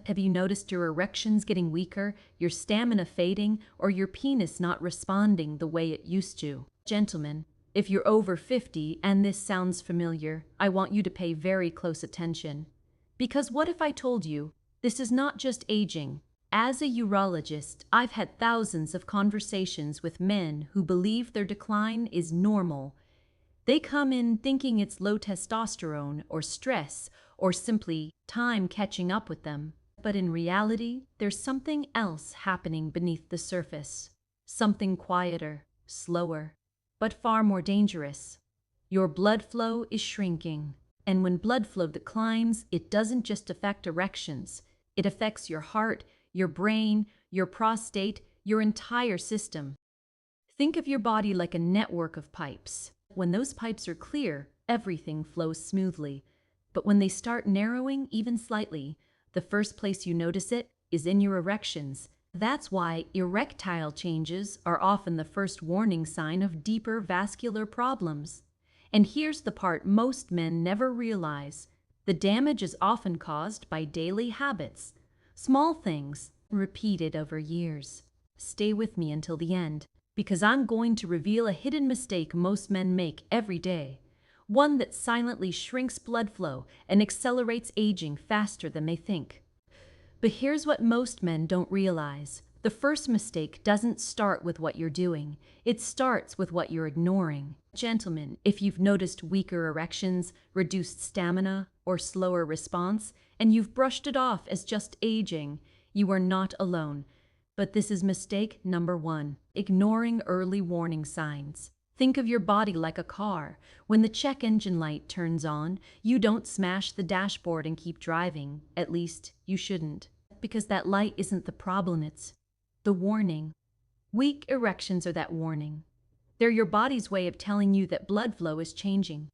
Have you noticed your erections getting weaker, your stamina fading, or your penis not responding the way it used to? Gentlemen, if you're over 50 and this sounds familiar, I want you to pay very close attention. Because what if I told you, this is not just aging. As a urologist, I've had thousands of conversations with men who believe their decline is normal. They come in thinking it's low testosterone or stress or simply time catching up with them. But in reality, there's something else happening beneath the surface. Something quieter, slower, but far more dangerous. Your blood flow is shrinking. And when blood flow declines, it doesn't just affect erections. It affects your heart, your brain, your prostate, your entire system. Think of your body like a network of pipes. When those pipes are clear, everything flows smoothly. But when they start narrowing even slightly, the first place you notice it is in your erections. That's why erectile changes are often the first warning sign of deeper vascular problems. And here's the part most men never realize. The damage is often caused by daily habits, small things, repeated over years. Stay with me until the end, because I'm going to reveal a hidden mistake most men make every day. One that silently shrinks blood flow and accelerates aging faster than they think. But here's what most men don't realize. The first mistake doesn't start with what you're doing. It starts with what you're ignoring. Gentlemen, if you've noticed weaker erections, reduced stamina, or slower response, and you've brushed it off as just aging, you are not alone. But this is mistake number 1, ignoring early warning signs. Think of your body like a car. When the check engine light turns on, you don't smash the dashboard and keep driving. At least, you shouldn't. Because that light isn't the problem, it's the warning. Weak erections are that warning. They're your body's way of telling you that blood flow is changing.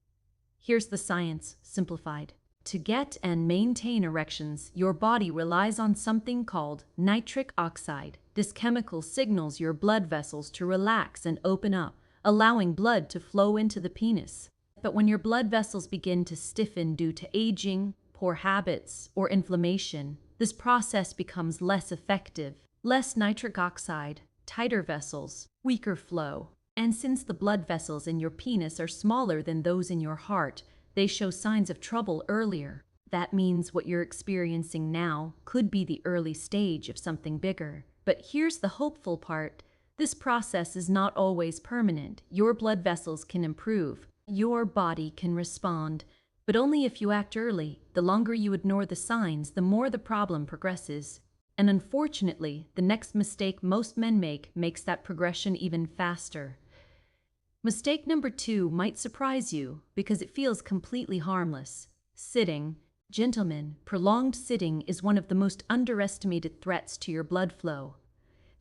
Here's the science, simplified. To get and maintain erections, your body relies on something called nitric oxide. This chemical signals your blood vessels to relax and open up, allowing blood to flow into the penis. But when your blood vessels begin to stiffen due to aging, poor habits, or inflammation, this process becomes less effective. Less nitric oxide, tighter vessels, weaker flow. And since the blood vessels in your penis are smaller than those in your heart, they show signs of trouble earlier. That means what you're experiencing now could be the early stage of something bigger. But here's the hopeful part. This process is not always permanent. Your blood vessels can improve. Your body can respond. But only if you act early. The longer you ignore the signs, the more the problem progresses. And unfortunately, the next mistake most men make makes that progression even faster. Mistake number 2 might surprise you because it feels completely harmless. Sitting. Gentlemen, prolonged sitting is one of the most underestimated threats to your blood flow.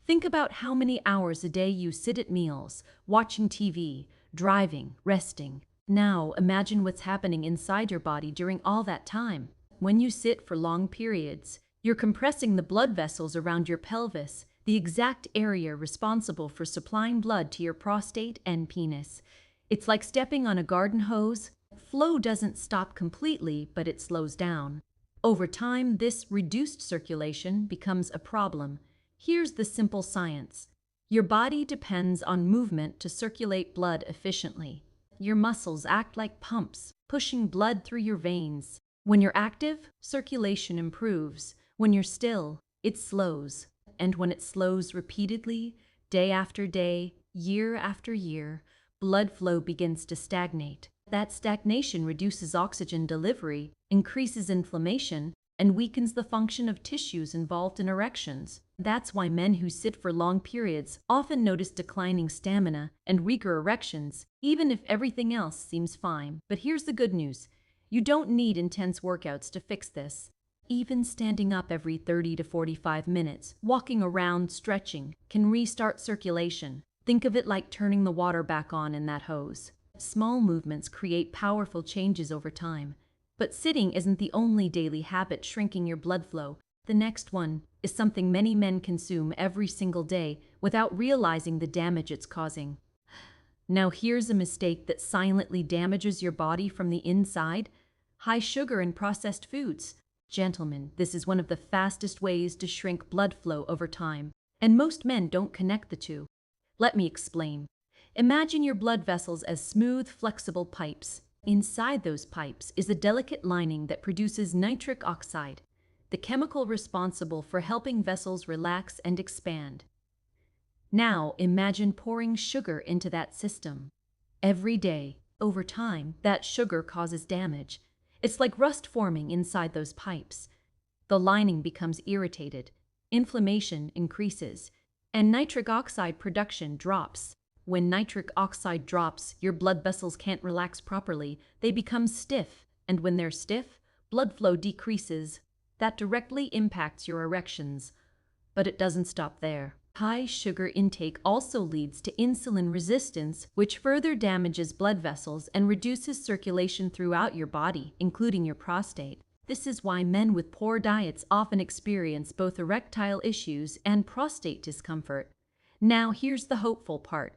Think about how many hours a day you sit at meals, watching TV, driving, resting. Now imagine what's happening inside your body during all that time. When you sit for long periods, you're compressing the blood vessels around your pelvis, the exact area responsible for supplying blood to your prostate and penis. It's like stepping on a garden hose. Flow doesn't stop completely, but it slows down. Over time, this reduced circulation becomes a problem. Here's the simple science. Your body depends on movement to circulate blood efficiently. Your muscles act like pumps, pushing blood through your veins. When you're active, circulation improves. When you're still, it slows. And when it slows repeatedly, day after day, year after year, blood flow begins to stagnate. That stagnation reduces oxygen delivery, increases inflammation, and weakens the function of tissues involved in erections. That's why men who sit for long periods often notice declining stamina and weaker erections, even if everything else seems fine. But here's the good news. You don't need intense workouts to fix this. Even standing up every 30 to 45 minutes, walking around, stretching, can restart circulation. Think of it like turning the water back on in that hose. Small movements create powerful changes over time. But sitting isn't the only daily habit shrinking your blood flow. The next one is something many men consume every single day without realizing the damage it's causing. Now here's a mistake that silently damages your body from the inside: high sugar and processed foods. Gentlemen, this is one of the fastest ways to shrink blood flow over time, and most men don't connect the two. Let me explain. Imagine your blood vessels as smooth, flexible pipes. Inside those pipes is a delicate lining that produces nitric oxide, the chemical responsible for helping vessels relax and expand. Now imagine pouring sugar into that system. Every day, over time, that sugar causes damage. It's like rust forming inside those pipes. The lining becomes irritated, inflammation increases, and nitric oxide production drops. When nitric oxide drops, your blood vessels can't relax properly. They become stiff, and when they're stiff, blood flow decreases. That directly impacts your erections. But it doesn't stop there. High sugar intake also leads to insulin resistance, which further damages blood vessels and reduces circulation throughout your body, including your prostate. This is why men with poor diets often experience both erectile issues and prostate discomfort. Now here's the hopeful part.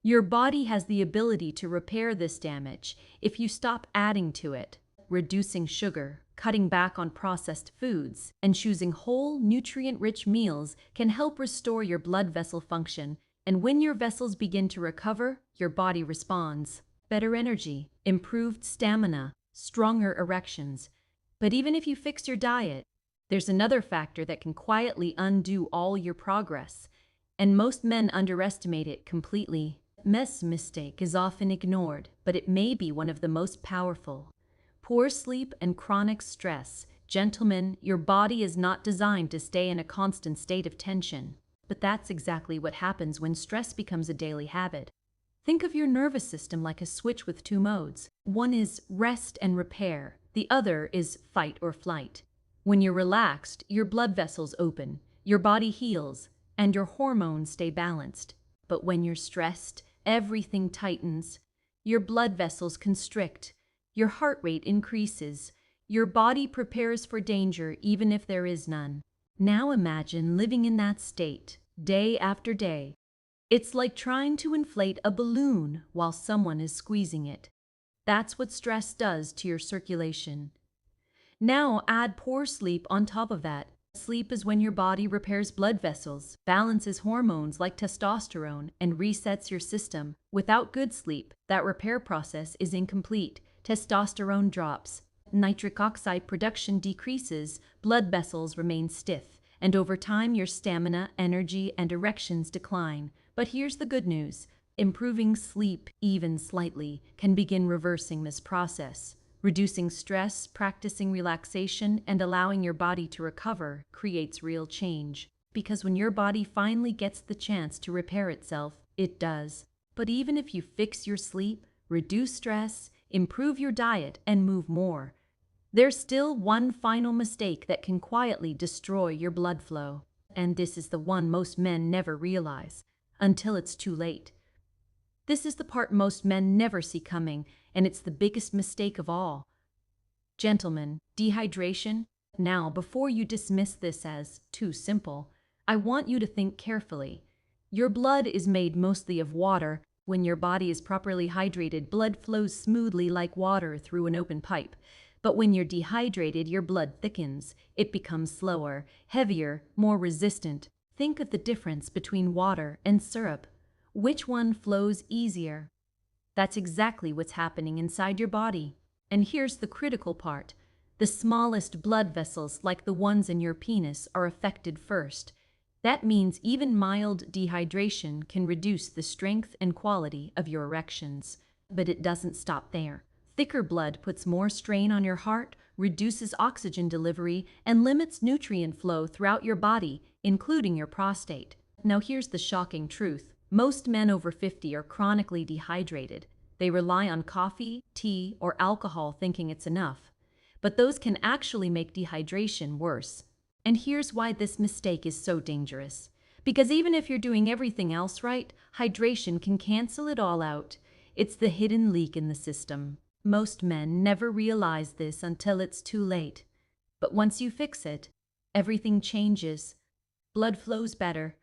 Your body has the ability to repair this damage if you stop adding to it. Reducing sugar, cutting back on processed foods, and choosing whole, nutrient-rich meals can help restore your blood vessel function. And when your vessels begin to recover, your body responds. Better energy, improved stamina, stronger erections. But even if you fix your diet, there's another factor that can quietly undo all your progress. And most men underestimate it completely. This mistake is often ignored, but it may be one of the most powerful. Poor sleep and chronic stress. Gentlemen, your body is not designed to stay in a constant state of tension. But that's exactly what happens when stress becomes a daily habit. Think of your nervous system like a switch with two modes. One is rest and repair. The other is fight or flight. When you're relaxed, your blood vessels open, your body heals, and your hormones stay balanced. But when you're stressed, everything tightens. Your blood vessels constrict. Your heart rate increases. Your body prepares for danger even if there is none. Now imagine living in that state, day after day. It's like trying to inflate a balloon while someone is squeezing it. That's what stress does to your circulation. Now add poor sleep on top of that. Sleep is when your body repairs blood vessels, balances hormones like testosterone, and resets your system. Without good sleep, that repair process is incomplete. Testosterone drops, nitric oxide production decreases, blood vessels remain stiff, and over time your stamina, energy, and erections decline. But here's the good news. Improving sleep, even slightly, can begin reversing this process. Reducing stress, practicing relaxation, and allowing your body to recover creates real change. Because when your body finally gets the chance to repair itself, it does. But even if you fix your sleep, reduce stress, improve your diet, and move more, there's still one final mistake that can quietly destroy your blood flow. And this is the one most men never realize, until it's too late. This is the part most men never see coming, and it's the biggest mistake of all. Gentlemen, dehydration. Now, before you dismiss this as too simple, I want you to think carefully. Your blood is made mostly of water. When your body is properly hydrated, blood flows smoothly like water through an open pipe. But when you're dehydrated, your blood thickens. It becomes slower, heavier, more resistant. Think of the difference between water and syrup. Which one flows easier? That's exactly what's happening inside your body. And here's the critical part. The smallest blood vessels, like the ones in your penis, are affected first. That means even mild dehydration can reduce the strength and quality of your erections. But it doesn't stop there. Thicker blood puts more strain on your heart, reduces oxygen delivery, and limits nutrient flow throughout your body, including your prostate. Now here's the shocking truth. Most men over 50 are chronically dehydrated. They rely on coffee, tea, or alcohol thinking it's enough. But those can actually make dehydration worse. And here's why this mistake is so dangerous. Because even if you're doing everything else right, hydration can cancel it all out. It's the hidden leak in the system. Most men never realize this until it's too late. But once you fix it, everything changes. Blood flows better,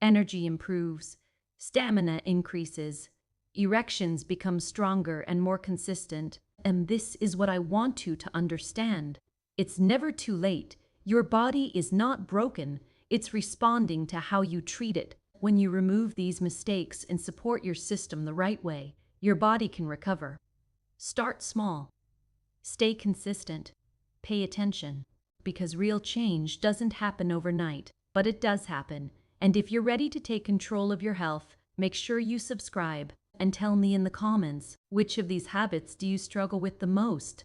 energy improves, stamina increases, erections become stronger and more consistent. And this is what I want you to understand. It's never too late. Your body is not broken, it's responding to how you treat it. When you remove these mistakes and support your system the right way, your body can recover. Start small. Stay consistent. Pay attention. Because real change doesn't happen overnight, but it does happen. And if you're ready to take control of your health, make sure you subscribe and tell me in the comments, which of these habits do you struggle with the most?